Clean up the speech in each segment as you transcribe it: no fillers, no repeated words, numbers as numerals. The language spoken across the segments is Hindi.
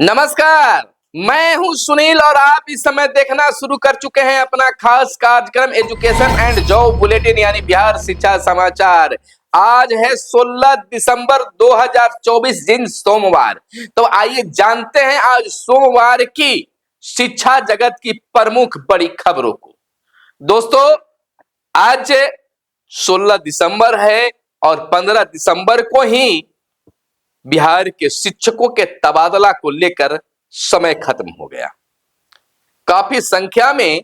नमस्कार। मैं हूं सुनील और आप इस समय देखना शुरू कर चुके हैं अपना खास कार्यक्रम एजुकेशन एंड जॉब बुलेटिन यानी बिहार शिक्षा समाचार। आज है 16 दिसंबर 2024 दिन सोमवार। तो आइए जानते हैं आज सोमवार की शिक्षा जगत की प्रमुख बड़ी खबरों को। दोस्तों, आज 16 दिसंबर है और 15 दिसंबर को ही बिहार के शिक्षकों के तबादला को लेकर समय खत्म हो गया। काफी संख्या में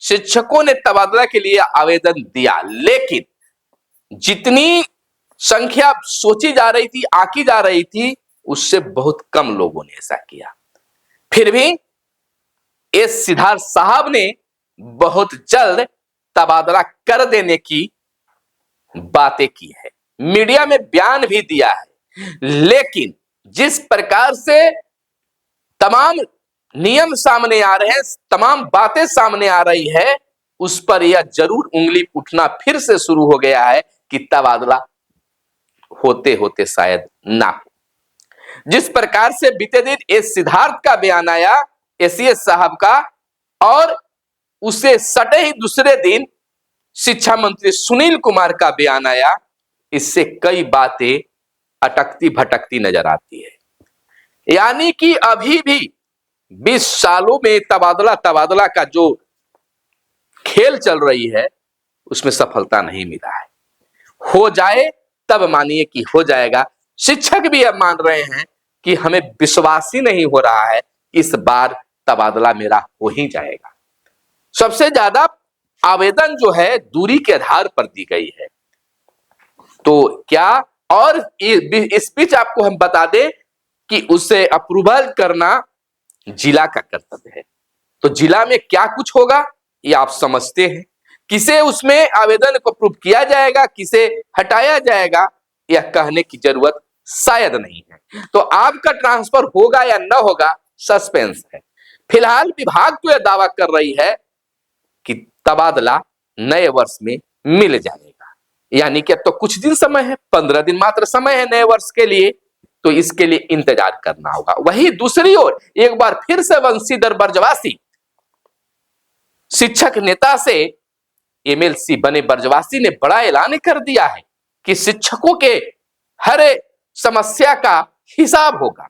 शिक्षकों ने तबादला के लिए आवेदन दिया, लेकिन जितनी संख्या सोची जा रही थी, आकी जा रही थी, उससे बहुत कम लोगों ने ऐसा किया। फिर भी एस सिद्धार्थ साहब ने बहुत जल्द तबादला कर देने की बातें की है, मीडिया में बयान भी दिया है। लेकिन जिस प्रकार से तमाम नियम सामने आ रहे हैं, तमाम बातें सामने आ रही है, उस पर यह जरूर उंगली उठना फिर से शुरू हो गया है कि तबादला होते होते शायद ना हो। जिस प्रकार से बीते दिन एस सिद्धार्थ का बयान आया, एसीएस साहब का, और उसे सटे ही दूसरे दिन शिक्षा मंत्री सुनील कुमार का बयान आया, इससे कई बातें अटकती भटकती नजर आती है। यानी कि अभी भी 20 सालों में तबादला का जो खेल चल रही है, उसमें सफलता नहीं मिला है। हो जाए तब मानिए कि हो जाएगा। शिक्षक भी अब मान रहे हैं कि हमें विश्वास ही नहीं हो रहा है, इस बार तबादला मेरा हो ही जाएगा। सबसे ज्यादा आवेदन जो है दूरी के आधार पर दी गई है। तो क्या, और इस बीच आपको हम बता दें कि उसे अप्रूवल करना जिला का कर्तव्य है। तो जिला में क्या कुछ होगा ये आप समझते हैं। किसे उसमें आवेदन को अप्रूव किया जाएगा, किसे हटाया जाएगा, यह कहने की जरूरत शायद नहीं है। तो आपका ट्रांसफर होगा या न होगा, सस्पेंस है। फिलहाल विभाग तो यह दावा कर रही है कि तबादला नए वर्ष में मिल जाएगा। यानी कि अब तो कुछ दिन समय है, 15 दिन मात्र समय है नए वर्ष के लिए, तो इसके लिए इंतजार करना होगा। वहीं दूसरी ओर एक बार फिर से बंशीधर बर्जवासी, शिक्षक नेता से एमएलसी बने बर्जवासी ने बड़ा ऐलान कर दिया है कि शिक्षकों के हर समस्या का हिसाब होगा,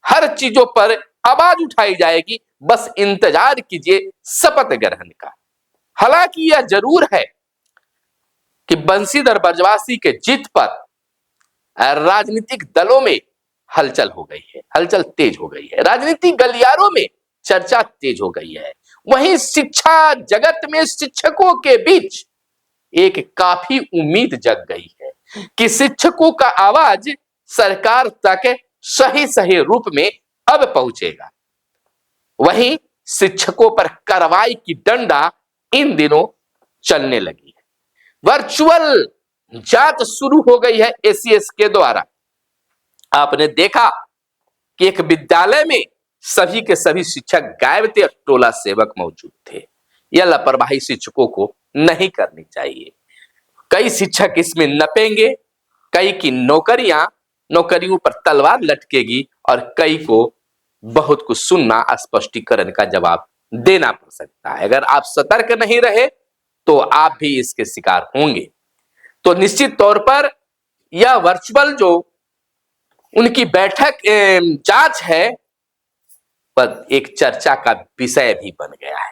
हर चीजों पर आवाज उठाई जाएगी, बस इंतजार कीजिए शपथ ग्रहण का। हालांकि यह जरूर है कि बंशीधर बर्जवासी के जीत पर राजनीतिक दलों में हलचल हो गई है, हलचल तेज हो गई है, राजनीतिक गलियारों में चर्चा तेज हो गई है। वहीं शिक्षा जगत में शिक्षकों के बीच एक काफी उम्मीद जग गई है कि शिक्षकों का आवाज सरकार तक सही सही रूप में अब पहुंचेगा। वहीं शिक्षकों पर कार्रवाई की डंडा इन दिनों चलने लगी है। वर्चुअल जांच शुरू हो गई है एसीएस के द्वारा। आपने देखा कि एक विद्यालय में सभी के सभी शिक्षक गायब थे और टोला सेवक मौजूद थे। यह लापरवाही शिक्षकों को नहीं करनी चाहिए। कई शिक्षक इसमें नपेंगे, कई की नौकरियों पर तलवार लटकेगी और कई को बहुत कुछ सुनना, स्पष्टीकरण का जवाब देना पड़ सकता है। अगर आप सतर्क नहीं रहे तो आप भी इसके शिकार होंगे। तो निश्चित तौर पर यह वर्चुअल जो उनकी बैठक जांच है, पर एक चर्चा का विषय भी बन गया है।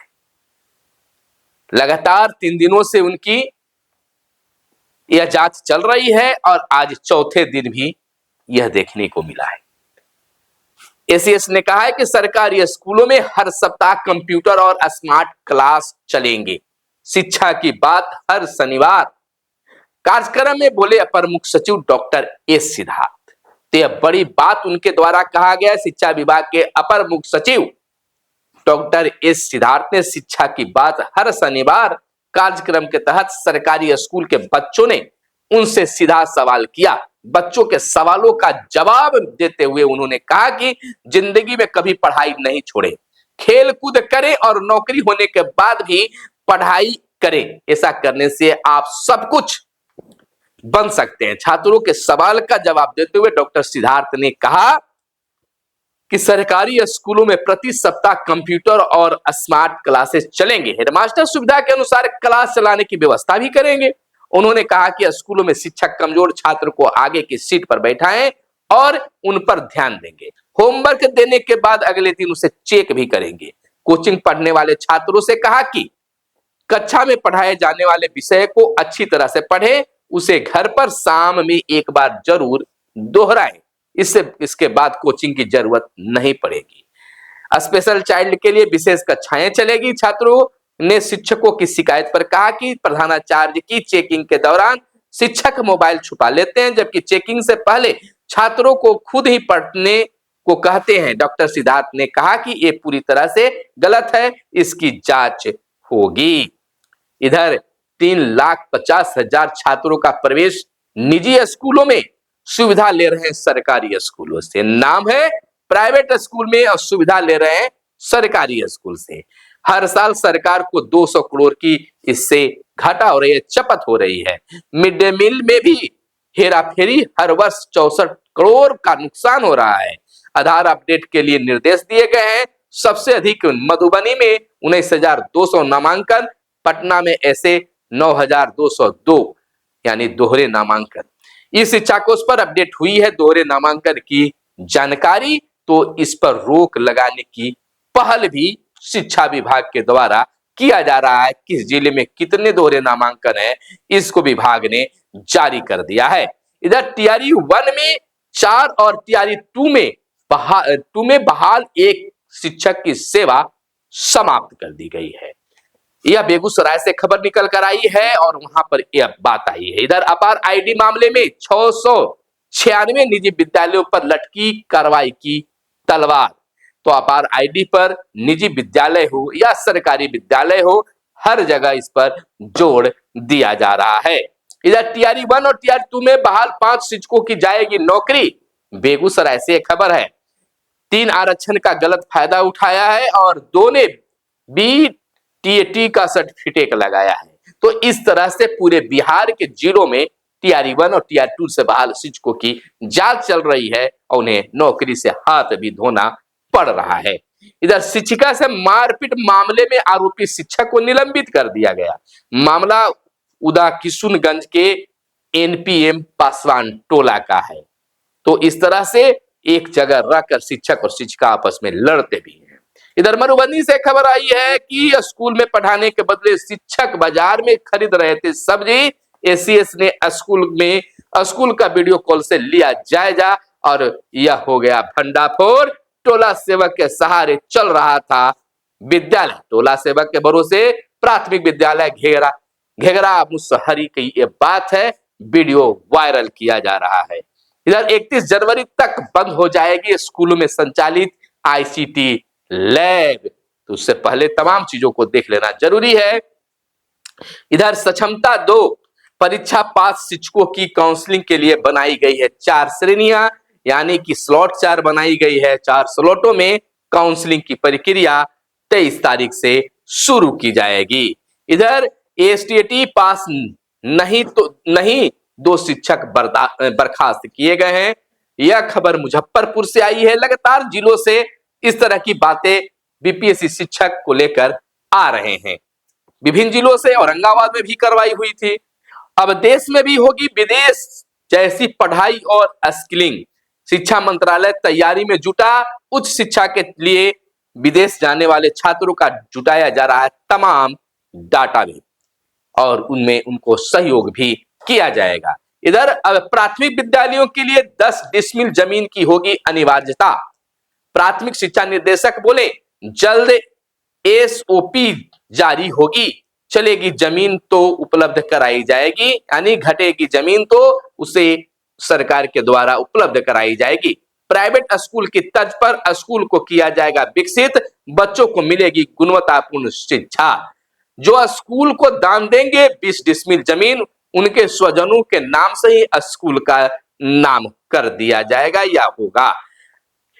लगातार 3 दिनों से उनकी यह जांच चल रही है और आज चौथे दिन भी यह देखने को मिला है। एसीएस ने कहा है कि सरकारी स्कूलों में हर सप्ताह कंप्यूटर और स्मार्ट क्लास चलेंगे। शिक्षा की बात हर शनिवार कार्यक्रम में बोले अपर मुख्य सचिव डॉक्टर एस सिद्धार्थ। तो यह बड़ी बात उनके द्वारा कहा गया। शिक्षा विभाग के अपर मुख्य सचिव डॉक्टर एस सिद्धार्थ ने शिक्षा की बात हर शनिवार कार्यक्रम के तहत सरकारी स्कूल के बच्चों ने उनसे सीधा सवाल किया। बच्चों के सवालों का जवाब देते हुए उन्होंने कहा कि जिंदगी में कभी पढ़ाई नहीं छोड़े, खेल कूद करें और नौकरी होने के बाद भी पढ़ाई करें। ऐसा करने से आप सब कुछ बन सकते हैं। छात्रों के सवाल का जवाब देते हुए डॉक्टर सिद्धार्थ ने कहा कि सरकारी स्कूलों में प्रति सप्ताह कंप्यूटर और स्मार्ट क्लासेस चलेंगे। हेडमास्टर सुविधा के अनुसार क्लास चलाने की व्यवस्था भी करेंगे। उन्होंने कहा कि स्कूलों में शिक्षक कमजोर छात्र को आगे की सीट पर बैठाएं और उन पर ध्यान देंगे। होमवर्क देने के बाद अगले दिन उसे चेक भी करेंगे। कोचिंग पढ़ने वाले छात्रों से कहा कि कक्षा में पढ़ाए जाने वाले विषय को अच्छी तरह से पढ़ें, उसे घर पर शाम में एक बार जरूर दोहराएं। इसके बाद कोचिंग की जरूरत नहीं पड़ेगी। स्पेशल चाइल्ड के लिए विशेष कक्षाएं चलेगी। छात्रों ने शिक्षकों की शिकायत पर कहा कि प्रधानाचार्य की चेकिंग के दौरान शिक्षक मोबाइल छुपा लेते हैं, जबकि चेकिंग से पहले छात्रों को खुद ही पढ़ने को कहते हैं। डॉक्टर सिद्धार्थ ने कहा कि ये पूरी तरह से गलत है, इसकी जांच होगी। इधर 3,50,000 छात्रों का प्रवेश निजी स्कूलों में सुविधा ले रहे हैं सरकारी स्कूलों से। नाम है प्राइवेट स्कूल में और सुविधा ले रहे हैं सरकारी स्कूल से। हर साल सरकार को 200 करोड़ की इससे घाटा हो रही है, चपत हो रही है। मिड डे मील में भी हेराफेरी, हर वर्ष 64 करोड़ का नुकसान हो रहा है। आधार अपडेट के लिए निर्देश दिए गए हैं। सबसे अधिक मधुबनी में 19,200 नामांकन, पटना में ऐसे 9,202 यानी दोहरे नामांकन। इस शिक्षा कोष पर अपडेट हुई है दोहरे नामांकन की जानकारी, तो इस पर रोक लगाने की पहल भी शिक्षा विभाग के द्वारा किया जा रहा है। किस जिले में कितने दोहरे नामांकन है, इसको विभाग ने जारी कर दिया है। इधर टीआरई 1 में 4 और टीआरई 2 में बहाल एक शिक्षक की सेवा समाप्त कर दी गई है। यह बेगूसराय से खबर निकल कर आई है और वहां पर यह बात आई है। इधर अपार आईडी मामले में 696 निजी विद्यालयों पर लटकी कार्रवाई की तलवार। तो अपार आईडी पर निजी विद्यालय हो या सरकारी विद्यालय हो, हर जगह इस पर जोर दिया जा रहा है। इधर टीआरई 1 और टीआरई 2 में बहाल 5 शिक्षकों की जाएगी नौकरी। बेगूसराय से खबर है। 3 आरक्षण का गलत फायदा उठाया है और 2 ने BTAT का सर्टिफिकेट लगाया है। तो इस तरह से पूरे बिहार के जिलों में टीआरई 1 और टीआरई 2 से बहाल शिक्षकों की जांच चल रही है और उन्हें नौकरी से हाथ भी धोना पड़ रहा है। इधर शिक्षिका से मारपीट मामले में आरोपी शिक्षक को निलंबित कर दिया गया। मामला उदा किशुनगंज के NPM पासवान टोला का है। तो इस तरह से एक जगह रहकर शिक्षक और शिक्षिका आपस में लड़ते भी हैं। इधर मधुबनी से खबर आई है कि स्कूल में पढ़ाने के बदले शिक्षक बाजार में खरीद रहे थे सब्जी। ACS ने स्कूल का वीडियो कॉल से लिया जायजा और यह हो गया भंडाफोड़। टोला सेवक के सहारे चल रहा था विद्यालय। टोला सेवक के भरोसे प्राथमिक विद्यालय घेगरा मुसहरी की ये बात है। वीडियो वायरल किया जा रहा है। इधर 31 जनवरी तक बंद हो जाएगी स्कूलों में संचालित ICT लैब। तो उससे पहले तमाम चीजों को देख लेना जरूरी है। इधर सक्षमता 2 परीक्षा पास शिक्षकों की काउंसलिंग के लिए बनाई गई है 4 श्रेणियां, यानी कि स्लॉट 4 बनाई गई है। 4 स्लॉटों में काउंसलिंग की प्रक्रिया 23 तारीख से शुरू की जाएगी। इधर ASTAT पास नहीं 2 शिक्षक बर्खास्त किए गए हैं। यह खबर मुजफ्फरपुर से आई है। लगातार जिलों से इस तरह की बातें BPSC शिक्षक को लेकर आ रहे हैं। विभिन्न जिलों से औरंगाबाद में भी कार्रवाई हुई थी। अब देश में भी होगी विदेश जैसी पढ़ाई और स्किलिंग। शिक्षा मंत्रालय तैयारी में जुटा। उच्च शिक्षा के लिए विदेश जाने वाले छात्रों का जुटाया जा रहा है तमाम डाटा भी और उनमें उनको सहयोग भी किया जाएगा। इधर अब प्राथमिक विद्यालयों के लिए 10 डिसमिल जमीन की होगी अनिवार्यता। प्राथमिक शिक्षा निदेशक बोले जल्द SOP जारी होगी। चलेगी जमीन तो उपलब्ध कराई जाएगी, यानी घटेगी जमीन तो उसे सरकार के द्वारा उपलब्ध कराई जाएगी। प्राइवेट स्कूल की तर्ज पर स्कूल को किया जाएगा विकसित। बच्चों को मिलेगी गुणवत्तापूर्ण शिक्षा। जो स्कूल को दान देंगे 20 डिसमिल जमीन, उनके स्वजनों के नाम से ही स्कूल का नाम कर दिया जाएगा या होगा।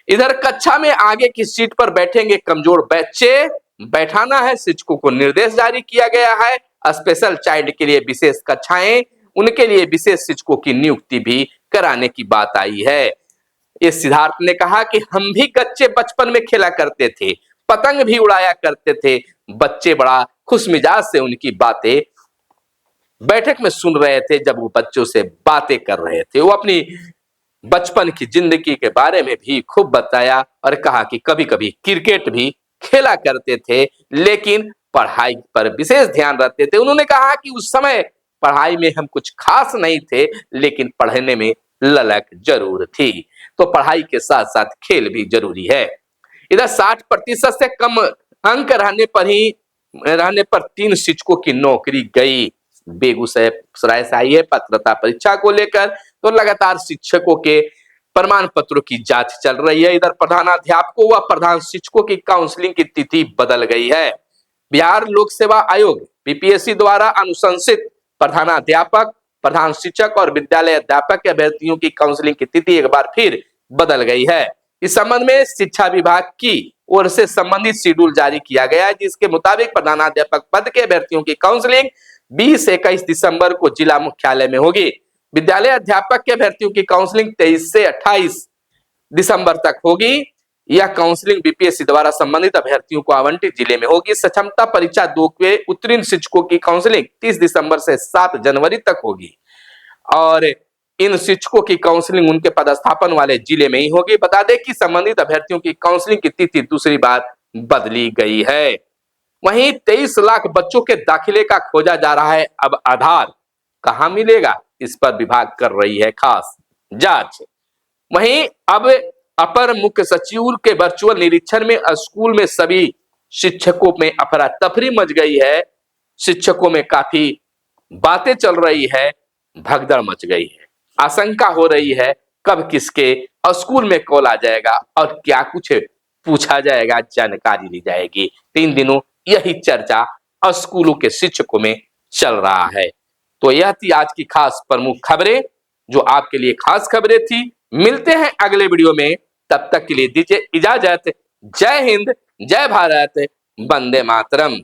इधर कक्षा में आगे की सीट पर बैठेंगे कमजोर बच्चे, बैठाना है, शिक्षकों को निर्देश जारी किया गया है। स्पेशल चाइल्ड के लिए विशेष कक्षाएं, उनके लिए विशेष शिक्षकों की नियुक्ति भी कराने की बात आई है। ये सिद्धार्थ ने कहा कि हम भी कच्चे बचपन में खेला करते थे, पतंग भी उड़ाया करते थे। बच्चे बड़ा खुश मिजाज से उनकी बातें बैठक में सुन रहे थे। जब वो बच्चों से बातें कर रहे थे, वो अपनी बचपन की जिंदगी के बारे में भी खूब बताया और कहा कि कभी कभी क्रिकेट भी खेला करते थे, लेकिन पढ़ाई पर विशेष ध्यान रखते थे। उन्होंने कहा कि उस समय पढ़ाई में हम कुछ खास नहीं थे, लेकिन पढ़ने में ललक जरूर थी। तो पढ़ाई के साथ साथ खेल भी जरूरी है। इधर 60% से कम अंक रहने पर 3 शिक्षकों की नौकरी गई। बेगूसराय से आई है पात्रता परीक्षा को लेकर, तो लगातार शिक्षकों के प्रमाण पत्रों की जांच चल रही है। इधर प्रधानाध्यापकों व प्रधान शिक्षकों की काउंसलिंग की तिथि बदल गई है। बिहार लोक सेवा आयोग बीपीएससी द्वारा अनुशंसित प्रधानाध्यापक, प्रधान शिक्षक और विद्यालय अध्यापक के अभ्यर्थियों की काउंसलिंग की तिथि एक बार फिर बदल गई है। इस संबंध में शिक्षा विभाग की ओर से संबंधित शेड्यूल जारी किया गया है, जिसके मुताबिक प्रधानाध्यापक पद के अभ्यर्थियों की काउंसलिंग 20-21 दिसंबर को जिला मुख्यालय में होगी। विद्यालय अध्यापक के अभ्यर्थियों की काउंसलिंग 23 से 28 दिसंबर तक होगी। यह काउंसलिंग बीपीएससी द्वारा संबंधित अभ्यर्थियों को आवंटित जिले में होगी। सक्षमता परीक्षा 2 के उत्तीर्ण शिक्षकों की काउंसलिंग 30 दिसंबर से 7 जनवरी तक होगी और इन शिक्षकों की काउंसलिंग उनके पदस्थापन वाले जिले में ही होगी। बता दें कि संबंधित अभ्यर्थियों की काउंसलिंग की तिथि दूसरी बार बदली गई है। वहीं 23 लाख बच्चों के दाखिले का खोजा जा रहा है अब आधार कहां मिलेगा, इस पर विभाग कर रही है खास जांच। वहीं अब अपर मुख्य सचिव के वर्चुअल निरीक्षण में स्कूल में सभी शिक्षकों में अफरा तफरी मच गई है। शिक्षकों में काफी बातें चल रही है, भगदड़ मच गई है। आशंका हो रही है कब किसके स्कूल में कॉल आ जाएगा और क्या कुछ पूछा जाएगा, जानकारी ली जाएगी। 3 दिनों यही चर्चा स्कूलों के शिक्षकों में चल रहा है। तो यह थी आज की खास प्रमुख खबरें, जो आपके लिए खास खबरें थी। मिलते हैं अगले वीडियो में, तब तक के लिए दीजिए इजाजत। जय हिंद, जय भारत, वंदे मातरम।